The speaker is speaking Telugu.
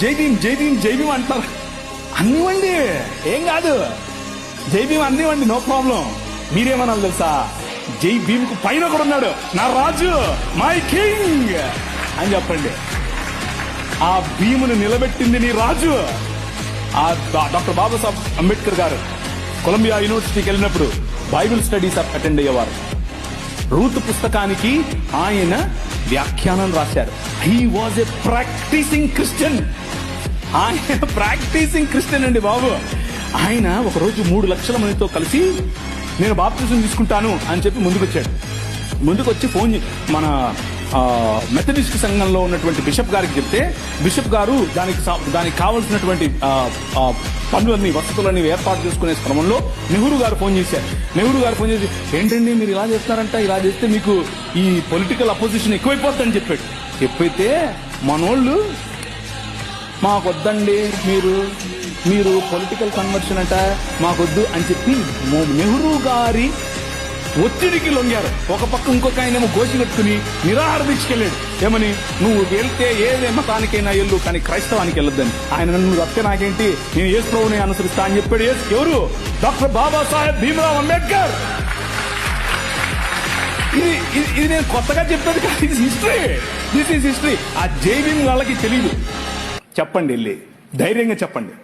జై భీమ్ అంటారు. అన్నివ్వండి, ఏం కాదు, జై భీమ్ అన్నివ్వండి, నో ప్రాబ్లం. మీరేమన్నా తెలుసా, జై భీమ్ కు పైన కూడా ఉన్నాడు నా రాజు, మై కింగ్ అని చెప్పండి. ఆ భీమును నిలబెట్టింది నీ రాజు. ఆ డాక్టర్ బాబాసాహెబ్ అంబేద్కర్ గారు కొలంబియా యూనివర్సిటీకి వెళ్ళినప్పుడు బైబిల్ స్టడీస్ అటెండ్ అయ్యేవారు. రూత్ పుస్తకానికి ఆయన వ్యాఖ్యానం రాశారు. He was a practising Christian. ఆయన ప్రాక్టీసింగ్ క్రిస్టియన్ అండి బాబు. ఆయన ఒకరోజు 3 లక్షల మందితో కలిసి నేను బాప్తిజం తీసుకుంటాను అని చెప్పి ముందుకొచ్చి ఫోన్ మన మెథడిస్ట్ సంఘంలో ఉన్నటువంటి బిషప్ గారికి చెప్తే, బిషప్ గారు దానికి కావలసినటువంటి పనులన్నీ, వసతులన్నీ ఏర్పాటు చేసుకునే క్రమంలో నెహ్రూ గారు ఫోన్ చేశారు. నెహ్రూ గారు ఫోన్ చేసి, ఏంటండి మీరు ఇలా చేస్తారంట, ఇలా చేస్తే మీకు ఈ పొలిటికల్ అపోజిషన్ ఎక్కువైపోతుందని చెప్పాడు. ఎప్పుడైతే మనోళ్ళు మాకొద్దండి, మీరు పొలిటికల్ కన్వర్షన్ అంట మాకొద్దు అని చెప్పి నెహ్రూ గారి ఒత్తిడికి లొంగారు. ఒక పక్క ఇంకొక ఆయనేమో గోసి పెట్టుకుని నిరాహార దీక్షకెళ్ళాడు. ఏమని, నువ్వు వెళ్తే ఏ మతానికైనా వెళ్ళు, కానీ క్రైస్తవానికి వెళ్ళొద్దని. ఆయన నువ్వు తప్పితే నాకేంటి, నేను యేసు ప్రభువుని అనుసరిస్తా అని చెప్పాడు. ఎవరు? డాక్టర్ బాబాసాహెబ్ భీమ్రావ్ అంబేద్కర్. ఇది నేను కొత్తగా చెప్పేది కాదు, దిస్ ఈజ్ హిస్టరీ. ఆ జై భీమ్ వాళ్ళకి తెలియదు. చెప్పండి, వెళ్ళి ధైర్యంగా చెప్పండి.